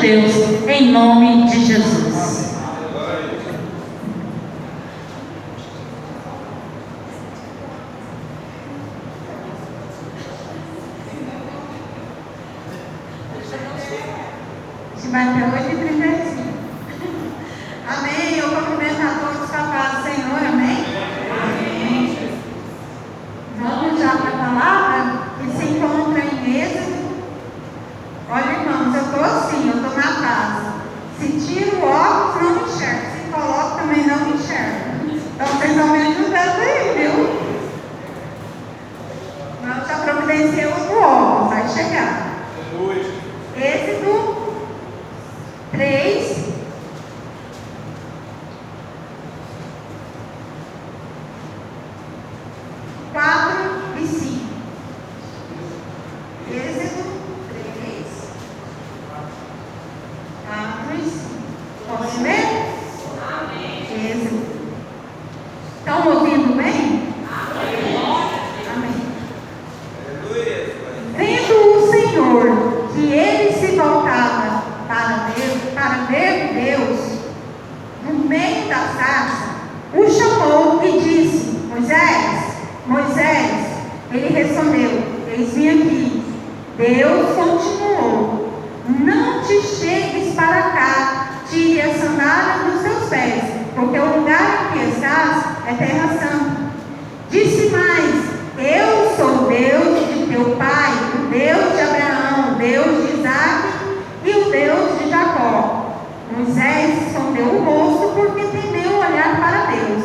Deus, em nome de Jesus. Vai até 8h35. Amém. Eu cumprimento a todos com a paz do Senhor. Amém? Amém. Vamos já para a palavra que se encontra em Êxodo. Olha, irmãos, eu estou assim, eu estou na casa. Se tiro o óculos, não me enxergo. Se coloco, também não me enxergo. Então vocês vão me ajudando aí, viu? Nós já providenciamos o óculos, vai chegar. Êxodo 3, 4 e 5. Êxodo 3, 4 e 5. Posso ler? Amém. Êxodo. Estão ouvindo bem? Amém. Vendo o Senhor que ele se voltava para ver Deus no meio da sarça, o chamou e disse: Moisés, Moisés. Ele respondeu: Eis-me aqui. Deus continuou: Não te chegues para cá, tire a sandália dos teus pés, porque o lugar em que estás é terra santa. Disse mais: Eu sou o Deus de teu pai, o Deus de Abraão, o Deus de Isaque e o Deus de Jacó. Moisés escondeu o rosto porque temeu olhar para Deus.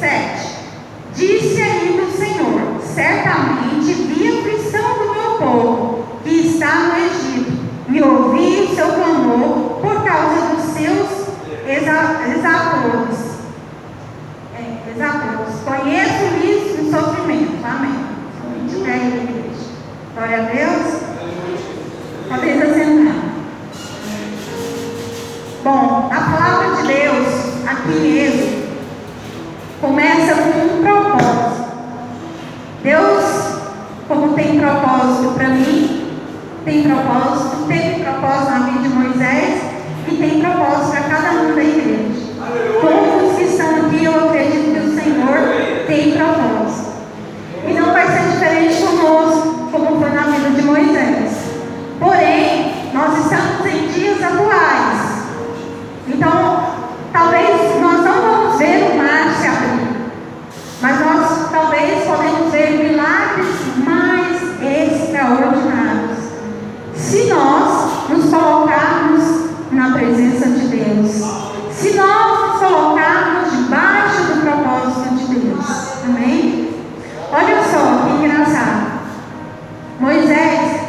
7. Disse ainda o Senhor: Certamente vi a aflição do meu povo que está no Egito, e ouvi o seu clamor por causa dos seus exatores. Conheço-lhes o sofrimento. Amém. Glória a Deus. Podem assentar. Bom, a palavra de Deus aqui em Êxodo começa com um propósito. Deus, como tem propósito para mim, tem propósito, teve propósito na vida de Moisés e tem propósito para cada um da igreja. Todos que estão aqui, eu acredito que o Senhor tem propósito. E não vai ser diferente conosco, como foi na vida de Moisés. Porém, nós estamos em dias atuais. Então, talvez nós não vamos ver o mar se abrir, mas nós talvez podemos ver milagres mais extraordinários, se nós nos colocarmos na presença de Deus, se nós nos colocarmos debaixo do propósito de Deus. Amém? Olha só que engraçado. Moisés,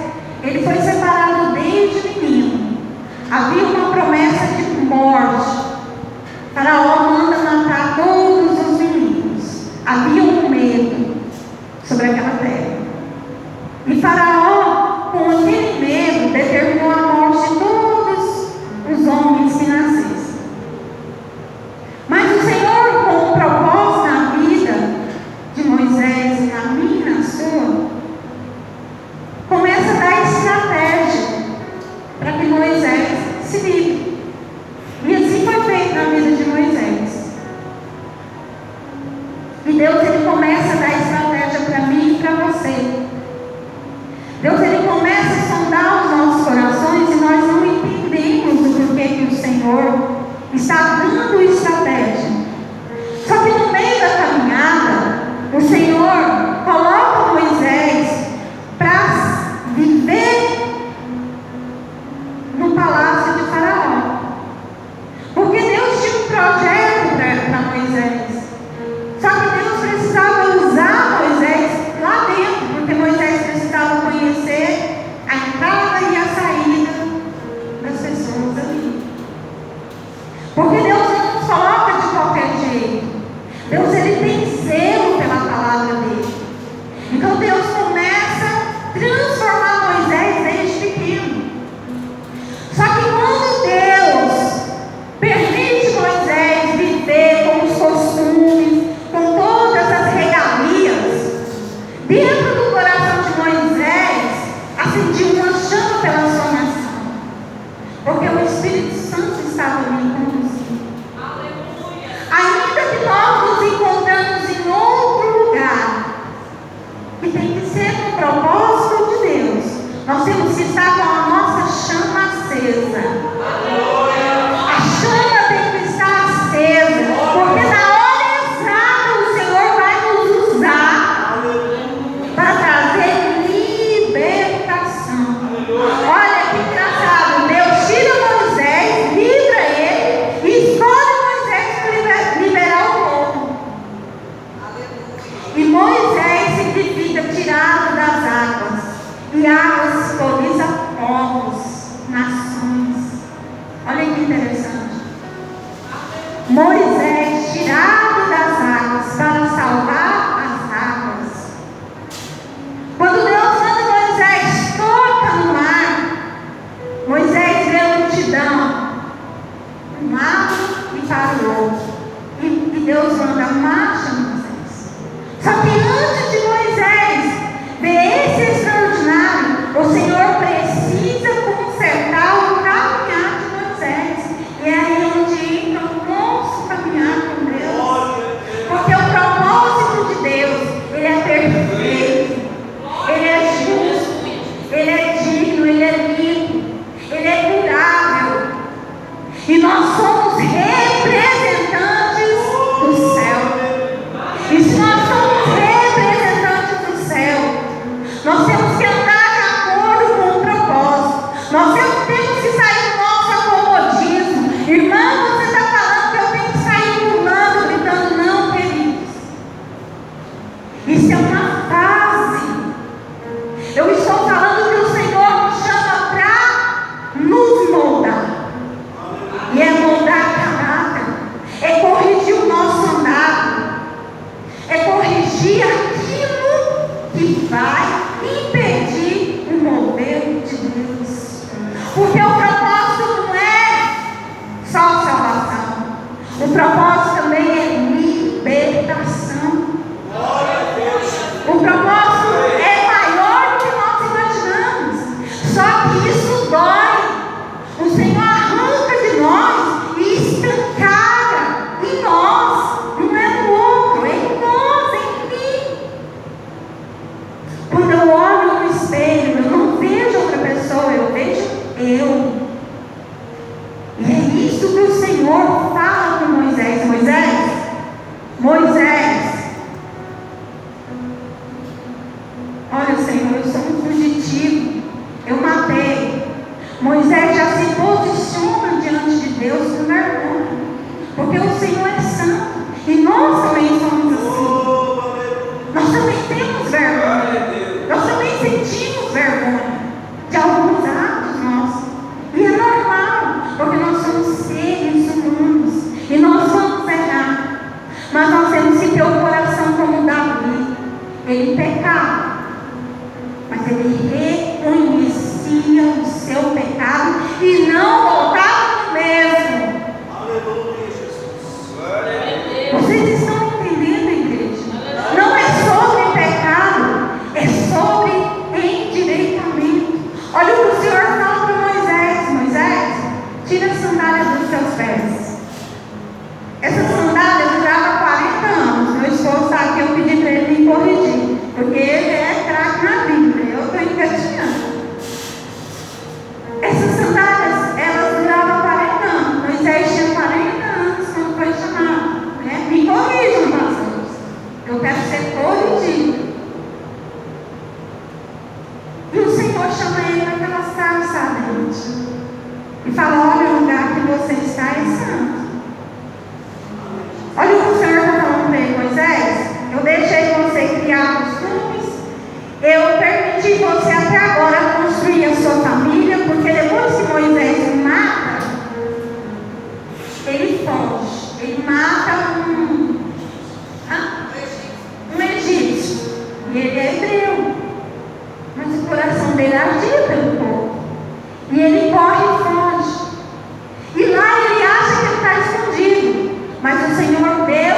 ele foi separado desde menino. Havia uma promessa de morte. Faraó manda matar todos os meninos. Havia um medo sobre aquela terra. E Faraó, com aquele medo, determinou a morte de todos os homens que nascessem. Mas o Senhor, com um propósito na vida de Moisés e na minha e na sua, começa a dar estratégia para que Moisés se livre. E assim foi feito na vida de Moisés. E Deus, ele começa a dar estratégia para mim e para você. Deus, ele começa a sondar os nossos corações e nós não entendemos o porquê que o Senhor está dando estratégia. Só que no meio da caminhada, o Senhor coloca Moisés para viver no palácio de Faraó. Porque Deus tinha um projeto para Moisés. Só que Deus precisava usar Moisés lá dentro, porque Moisés precisava conhecer a entrada e a saída das pessoas ali. Porque Deus não nos coloca de qualquer E Moisés significa tirado das águas. E águas simboliza povos, nações. Olha que interessante. Moisés tirado das águas para salvar as águas. Quando Deus manda Moisés, toca no mar, Moisés vê a multidão, um lado e para o outro. E Deus manda, marcha, Moisés. Só que antes de Moisés ver esse extraordinário, o Senhor precisa consertar o caminhar de Moisés. E é aí onde entra o nosso caminhar com Deus. Porque o propósito de Deus, ele é perfeito, ele é justo, ele é digno, ele é limpo, ele é curável. E nós somos representantes do céu. E se nós somos representantes do céu, nós temos que andar de acordo com o propósito. Nós temos que sair do nosso acomodismo. Irmão, você está falando que eu tenho que sair pulando, gritando? Não, queridos. Isso é uma fase. Eu estou falando que o Senhor nos chama para nos moldar. E é moldar caráter. É corrigir o nosso andar. É corrigir aquilo que vai impedir o mover de Deus. Porque o propósito não é só salvação. O propósito também é libertação. O propósito é maior do que nós imaginamos. Só que isso dói. O Senhor arranca de nós e escancara em nós. Não é no outro, é em nós, é em mim. Quando eu olho no espelho, eu não vejo outra pessoa, eu vejo eu. E é isso que o Senhor fala com Moisés. Moisés, olha, Senhor, eu sou um fugitivo, eu matei. Moisés já se posiciona diante de Deus com vergonha, porque o Senhor é santo, e nós também somos assim. Nós também temos vergonha, nós também sentimos vergonha de alguns atos nossos, e é normal, porque nós somos seres humanos, e nós vamos errar. Mas nós temos que ter o coração como Davi. Ele pecava, mas ele reconhecia o seu pecado e não voltava no mesmo. Aleluia, Jesus. Vocês estão entendendo, igreja? Não é sobre pecado, é sobre endireitamento. Olha o que o Senhor fala para Moisés. Moisés, tira as sandálias dos seus pés. Essa sandália durava 40 anos. Meu esposo sabe que eu pedi para ele me corrigir, porque ele é craque na Bíblia. Eu estou engatinhando. Essas sandálias, elas duravam 40 anos. Moisés tinha 40 anos quando foi chamado. Né? Me corrijam, pastores. Eu quero ser corrigido. E o Senhor chama ele para aquela sarça ardente e fala: olha, o lugar que você está é santo. Olha o que o Senhor está falando para ele: Moisés, eu deixei você criar costumes, eu permiti você até agora construir a sua família, porque depois que Moisés mata, ele foge, ele mata um egípcio, e ele é hebreu, mas o coração dele ardia pelo povo, e ele corre e foge, e lá ele acha que ele está escondido, mas o Senhor deu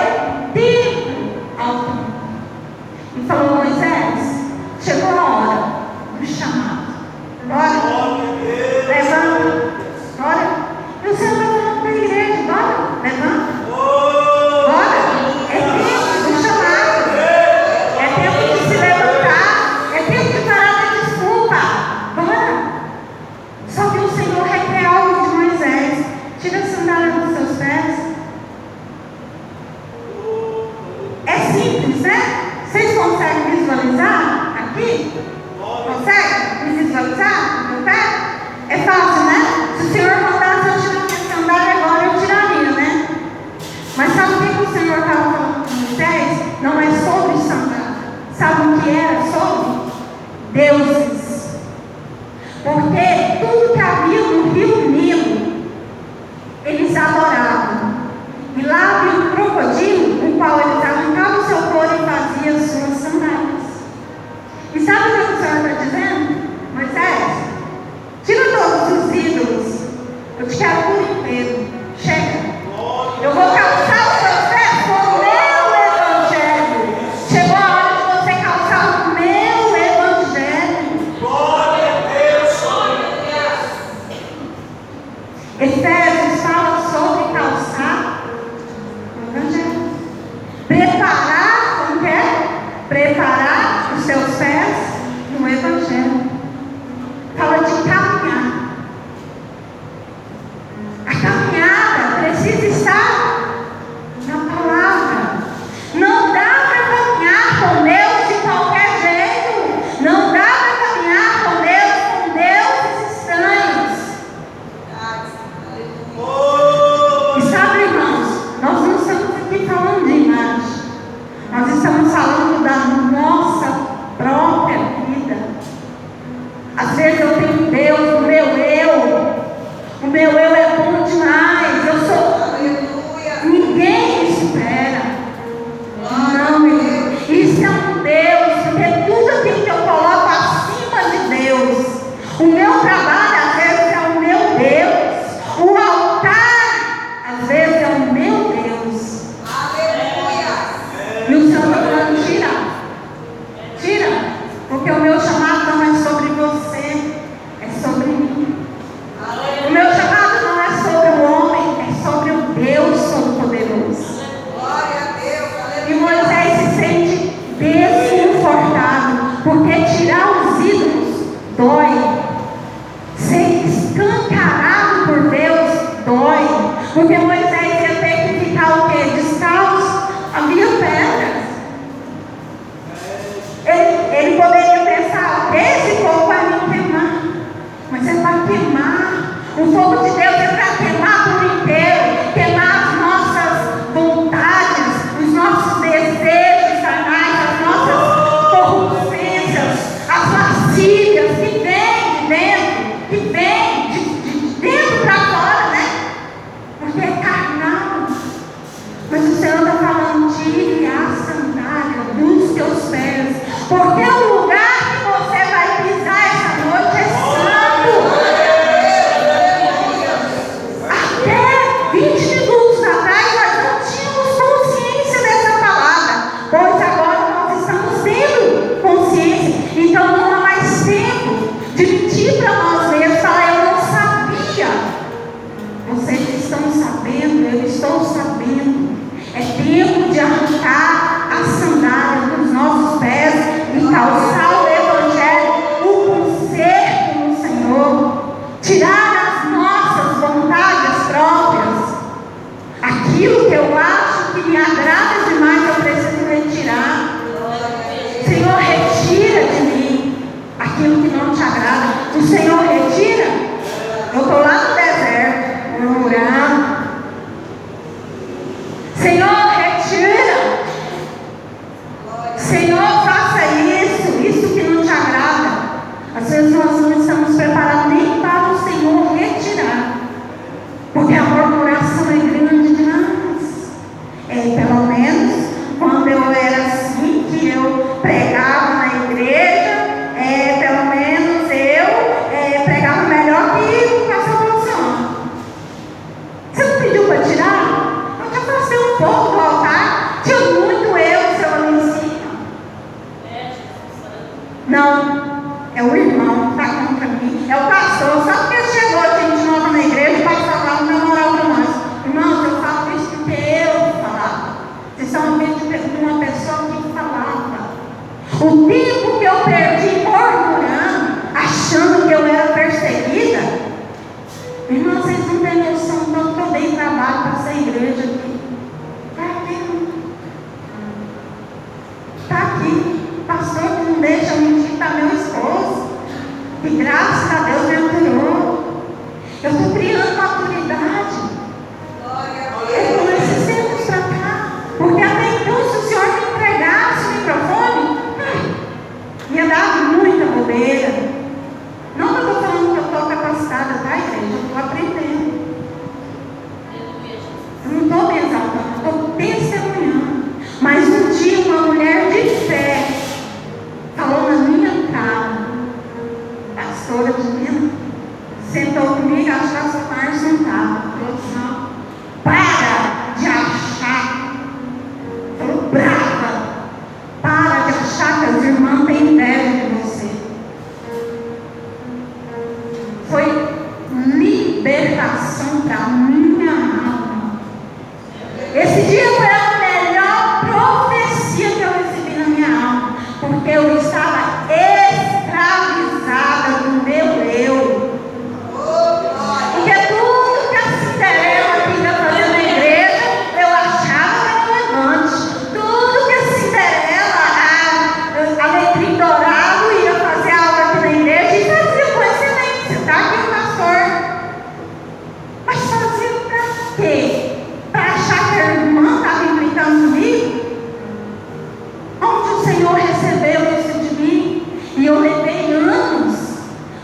tempo ao tempo e falou: Moisés, chegou a hora do chamado. Bora, levanta. Bora. E o Senhor está falando para a igreja: bora, levanta. Bora. É tempo do chamado. É tempo de se levantar. É tempo de parar da desculpa. Bora. Só que o Senhor requer algo de Moisés: tira a sandália dos seus pés. É simples, né? Vocês conseguem que era sobre deuses. Porque tudo que havia no rio Nilo, eles adoravam. E lá havia um crocodilo, o qual eles arrancavam o seu couro e faziam suas sandálias. E sabe o que o Senhor está dizendo? Moisés, tira todos os ídolos. Eu te quero por inteiro. Chega. Eu vou calçar os seus pés com o meu evangelho. Chegou a hora de você calçar o meu evangelho. Glória a Deus. Efésios fala sobre calçar o evangelho. Preparar, como que é? Preparar os seus pés no evangelho. Fala de caminhar. A caminhada precisa estar na palavra. Não dá para caminhar com Deus de qualquer jeito. Não dá para caminhar com deuses estranhos. E sabe, irmãos, nós não estamos aqui falando de imagem. Nós estamos falando da nossa própria vida. Às vezes eu tenho Deus no meu eu. O meu eu é bom demais. Eu sou. Ninguém me supera. Não, irmão. Isso é um Deus. Porque tudo aquilo que eu coloco acima de Deus. O meu trabalho às vezes é o meu Deus. O altar às vezes é o meu Deus. E o Senhor está falando, tira. Tira. Porque o meu chamado não é sobre você. É sobre mim. O meu chamado não é sobre o homem, é sobre o Deus Todo-Poderoso. E Moisés se sente desconfortável, porque tirar os ídolos dói. Ser escancarado por Deus dói. Porque Moisés ia ter que ficar o quê? Descalço. Havia pedras. Ele poderia pensar, esse fogo vai me queimar. Mas é para queimar. O fogo de Deus é para queimar por inteiro. Queimar as nossas vontades, os nossos desejos carnais, as nossas corrupções, as lascívias que vêm de dentro, que vêm de dentro para fora, né? Porque é carnal. Mas o Senhor está falando, tire a sandália dos teus pés. Porque o lugar que você vai pisar essa noite é santo. Até 20 minutos atrás nós não tínhamos consciência dessa palavra. Pois agora nós estamos tendo consciência. Então não há mais tempo de mentir para nós mesmos. Falar, eu não sabia. Vocês estão sabendo, eu estou sabendo. É tempo de arrancar a sandália dos nossos pés e calçar o evangelho, o conserto no Senhor, tirar as nossas vontades próprias, aquilo que eu acho que me agrada demais, eu preciso retirar. Senhor, retira de mim aquilo que não te agrada. O Senhor retira. Eu estou lá no deserto, murmurando. Senhor, retira. Senhor, faça isso que não te agrada. Às vezes nós não estamos preparados nem para o Senhor retirar, porque a murmuração é grande demais. Pelo menos quando eu era assim, que eu pregava na igreja, pelo menos eu pregava melhor que o pastor Bolsonaro. Você não pediu para tirar? Eu te afastei um pouco do altar. Tinha muito eu, seu ali em cima. Não, é o irmão que está contra mim. É o pastor. Só porque chegou a gente nova na igreja, o pastor lá não deu moral para nós. Irmãos, eu falo isso porque eu falava. Vocês são uma pessoa que falava. O tempo que eu perdi murmurando, achando que eu era perseguida. Irmãos, vocês não têm noção do quanto eu dei trabalho para essa igreja aqui. Está aqui. Pastor que não deixa eu mentir para meu esposo. E graças a Deus me aturou. Eu estou criando maturidade. Com esses tempos para cá. Porque até então, se o Senhor me entregasse o microfone, Senhor recebeu isso de mim e eu levei anos.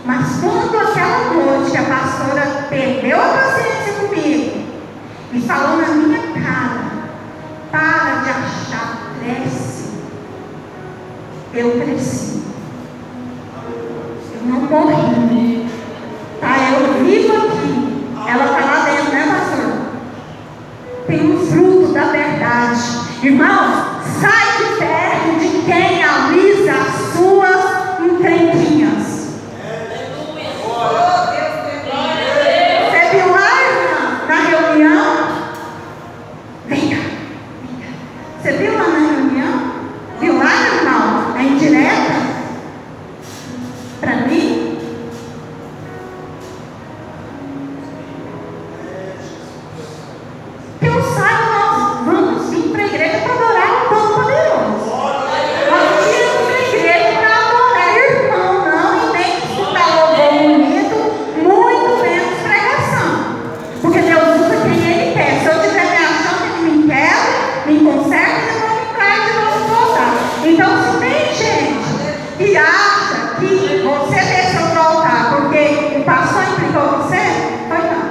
Mas quando aquela noite que a pastora perdeu a paciência comigo e falou na minha cara, para de achar, cresce. Eu cresci. Eu não morri. Tá, eu vivo aqui. Ela está lá dentro, né, pastor? Tem um fruto da verdade. Irmãos, sai de perto de quem alisa as suas encrenquinhas. Você viu lá na reunião? Vem cá. Você viu lá na reunião? Viu lá, irmão? A indireta? Para mim? Que eu saiba, nós vamos vir para a igreja para adorar o Todo-Poderoso. Nós viemos para a igreja para adorar irmão, não, e nem escutar louvor bonito, muito menos pregação. Porque Deus usa quem Ele quer. Se eu estiver me achando, Ele me quebra, me conserta e depois me traz de novo voltar. Então, se tem gente que acha que você desceu para o altar porque o pastor implicou você, foi não.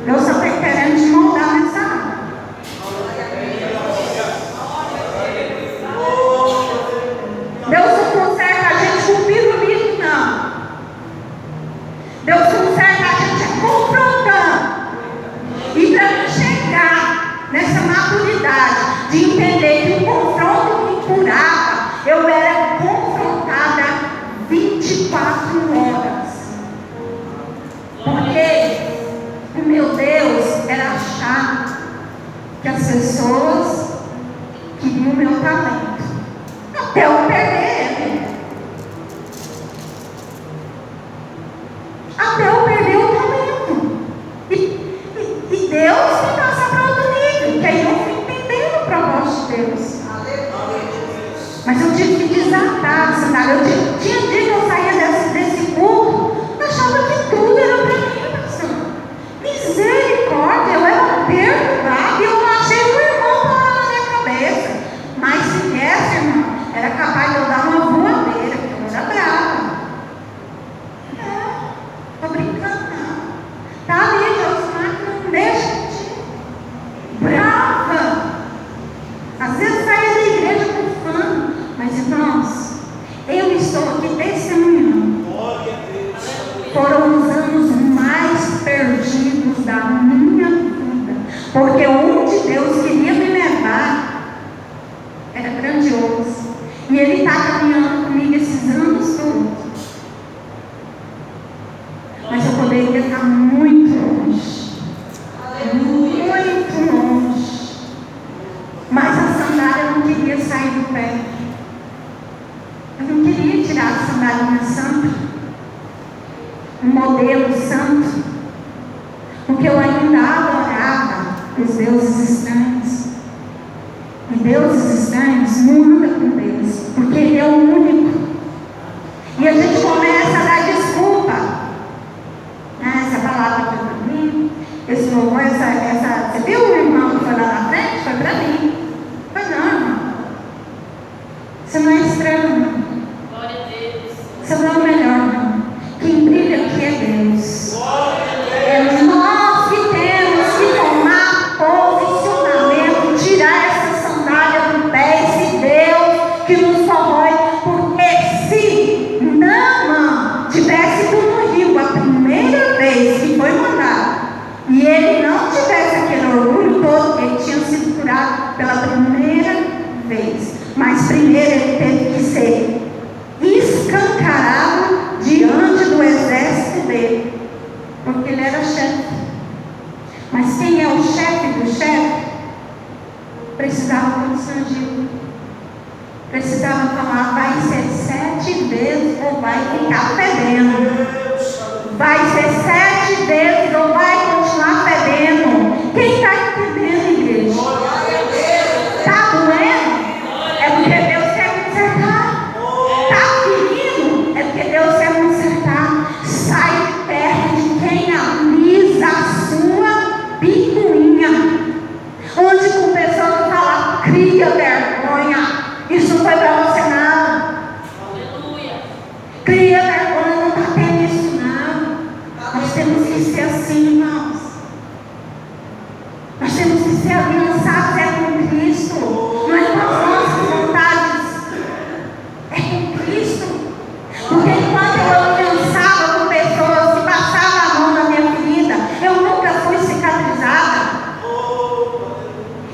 Deus só está querendo te moldar nessa área. Deus não conserta a gente com pirulito, não. Deus conserta a gente confrontando. E para chegar nessa maturidade de entender que o confronto me curava, eu era confrontada 24 horas. Porque o meu Deus era achar que as pessoas queriam o meu talento. Até eu perder ele. Até eu perder o talento. E Deus me passa para outro nível. Que aí eu fui entendendo o propósito de Deus. Mas eu tive que desatar, sabe? Tinha dia que eu saía desse culto, achava que tudo era para mim, pastor. Misericórdia, eu era perturbada e eu não achei um irmão para na minha cabeça. Mas se viesse, irmão, era capaz de eu dar uma voadeira, porque eu era brava. Tô brincando, não. Tá ali, Deus, mas não deixa de ti. Brava. Às vezes saía da igreja com fã. Mas, irmãos, eu estou aqui testemunhando. Foram os anos mais perdidos da minha vida. Porque onde Deus queria me levar era grandioso. E Ele está caminhando comigo esses anos todos. Mas eu poderia estar muito longe. Muito longe. Mas a sandália não queria sair do pé. Eu não queria tirar a sandália santa, um modelo santo, porque eu ainda adorava os deuses estranhos. E deuses estranhos não andam com Deus, porque Ele é o único. E a gente começa a dar desculpa. Essa palavra foi para mim, esse louvor, você viu o irmão que foi lá na frente? Foi para mim. Foi não, irmão. Você não é estranho, não. Você não é o melhor, não. Quem brilha aqui é Deus. É nós que temos que tomar posicionamento, tirar essa sandália do pé, esse Deus que nos corrói. Porque se Naamã tivesse ido no rio a primeira vez que foi mandado, e ele não tivesse aquele orgulho todo, ele tinha sido curado pela primeira vez. Mas primeiro ele teve que ser escancarado diante do exército dele, porque ele era chefe. Mas quem é o chefe do chefe precisava constranger, precisava falar: vai ser 7 vezes ou vai ficar fedendo, vai ser 7 vezes ou vai continuar fedendo. Quem está entendendo, igreja? Está doendo? É porque Deus quer consertar. Está ferindo? É porque Deus quer consertar. Sai de perto de quem alisa a sua picuinha. Onde com pessoa que fala, cria vergonha. Isso foi para Cria vergonha, não está tendo isso não. Nós temos que ser assim, irmãos. Nós temos que ser aliançados com Cristo. Não é com as nossas vontades. É com Cristo. Porque enquanto eu aliançava com pessoas que passavam a mão na minha ferida, eu nunca fui cicatrizada.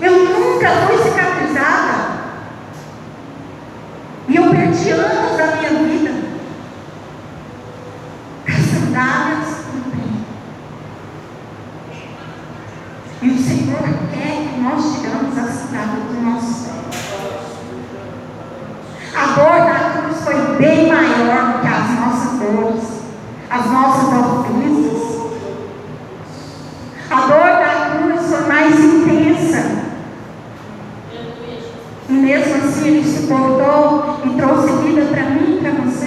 Eu nunca fui cicatrizada. E eu perdi anos da minha vida. Sandálias no pé. E o Senhor quer que nós tiramos a sandália do nosso pé. A dor da cruz foi bem maior do que as nossas dores, as nossas ofensas. A dor da cruz foi mais intensa. E mesmo assim Ele suportou e trouxe vida para mim e para você.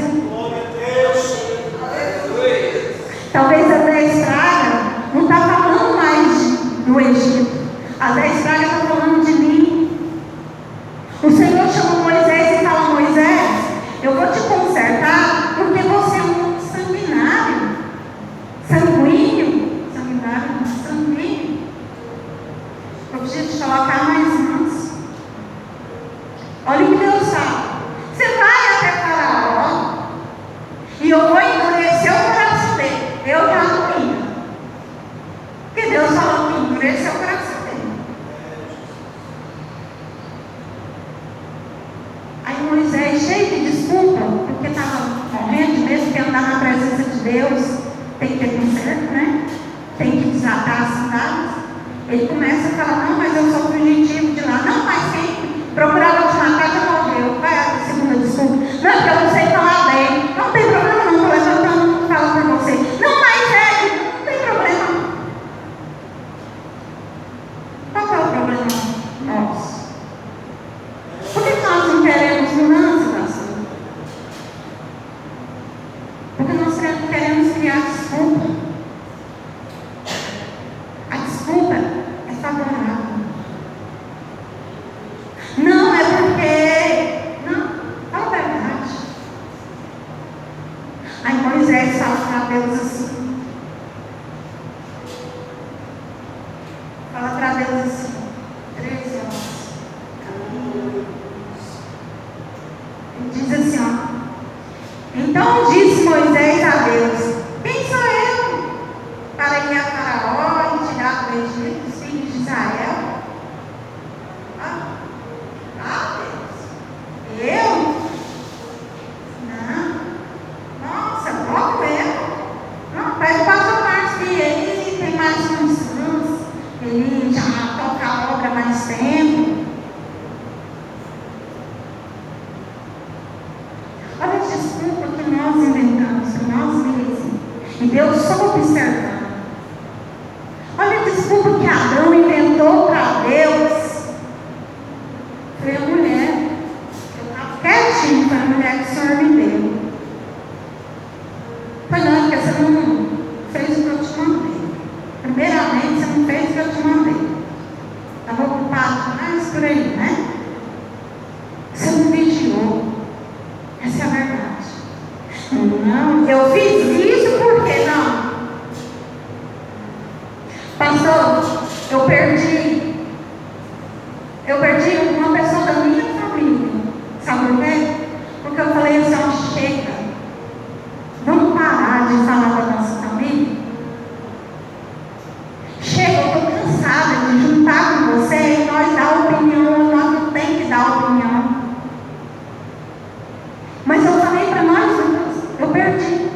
Talvez a 10 pragas não está falando mais do Egito. A 10 pragas está falando de mim. O Senhor chama Moisés e fala: Moisés, eu vou te consertar porque você é um sanguinário. Sanguíneo. Sanguinário, não, sanguíneo. Eu preciso te colocar mais antes. Olha o que Deus fala. Você vai até Faraó e eu vou endurecer o coração dele. Eu já não ia. Porque Deus falou que endureceu o coração dele. Aí Moisés, cheio de desculpa, porque estava morrendo mesmo, que andar na presença de Deus, tem que ter conserto, né? Tem que desatar as sandálias. Ele começa a falar: não, mas eu sou fugitivo de lá. Não, mas quem procurava te matar já morreu. Vai a segunda desculpa. Não, porque eu não sei falar bem. Não tem problema não, estou levantando, falo por você. Não, mas não tem problema. Qual que é o problema nosso? Por que nós não queremos mudança, pastor? Porque nós queremos criar desculpa. A desculpa é favorável. Não, é porque... Não, fala a verdade. Aí Moisés fala para Deus assim. Fala para Deus assim. 13 horas. Ele diz assim, ó. Então disse Moisés a Deus: quem sou eu para ir a Faraó e tirar do Egito os filhos de Israel? Deus, eu? Não. Nossa, logo eu? Não, pede o pastor Marcos, que ele tem mais funções, ele já toca a obra há mais tempo. Olha a desculpa que nós inventamos, que nós mesmos. E Deus só observando. Olha a desculpa que Adão inventou para Deus. Foi a mulher. Eu estava quietinho, foi a mulher que o Senhor me deu. Foi não, porque você não fez o que eu te mandei. Primeiramente, você não fez o que eu te mandei. Estava ocupado mais por aí, né? Você não vigiou. Essa é a verdade. Não, eu fiz isso porque não. Pastor, eu perdi uma pessoa da minha família. Sabe por quê? Porque eu falei assim: ó, chega. Vamos parar de falar da nossa família? Chega, eu estou cansada de juntar com você e nós dar opinião, nós não tem que dar opinião. Mas eu falei para nós, eu perdi.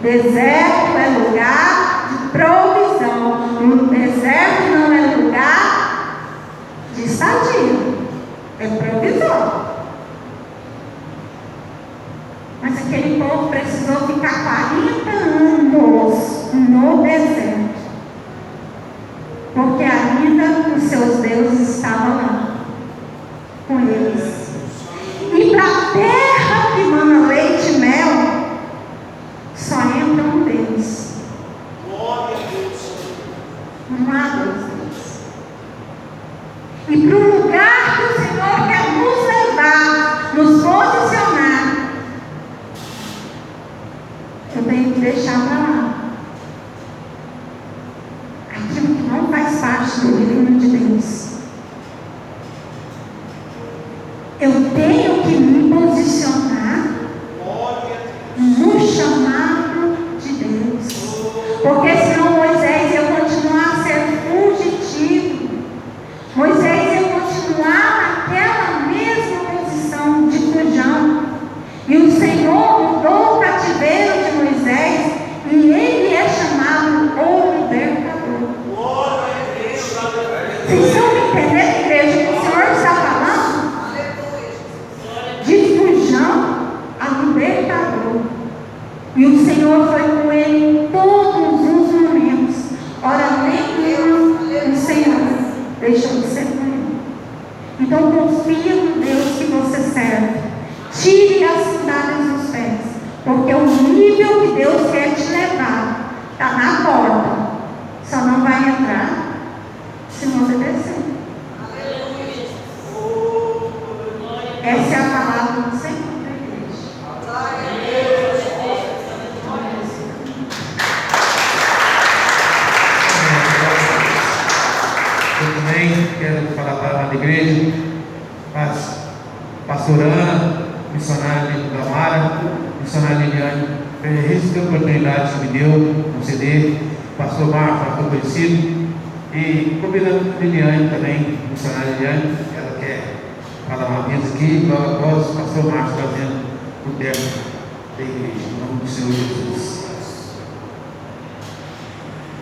Deserto é lugar de provisão. O deserto não é lugar de estadia. É provisão. Mas aquele povo precisou ficar 40 anos no deserto. Porque ainda os seus deuses estavam lá com eles. E para a terra que mana leite e mel, só entra um Deus. Glória a Deus. Não há dois deuses. E para o lugar que o Senhor quer nos levar, nos posicionar, eu tenho que deixar para lá aquilo que não faz parte do reino de Deus. Eu tenho que me posicionar no chamado de Deus. Porque senão Moisés ia continuar a ser fugitivo. Moisés ia continuar naquela mesma posição de fujão. E o Senhor mudou o cativeiro de Moisés e ele é chamado o libertador. Vocês estão me entendendo, igreja? O que o Senhor está falando? De fujão a libertador. E o Senhor foi com ele em todos os momentos. Ora, nem o Senhor deixou de ser com ele. Então confia no Deus que você serve. Tire as sandálias dos pés. Porque o nível que Deus quer te levar está na porta. Só não vai entrar se não obedecer. Essa é a palavra do Senhor para a igreja. Eu também quero falar para a amada igreja, pastor Ana, missionária da Mara, missionária Liliane, essa oportunidade que me deu no CD, pastor Marcos, pastor conhecido, e convidando a Liliane também, missionária Liliane, ela quer falar uma vez aqui, após o pastor Marcos fazendo o tempo da igreja, em nome do Senhor Jesus.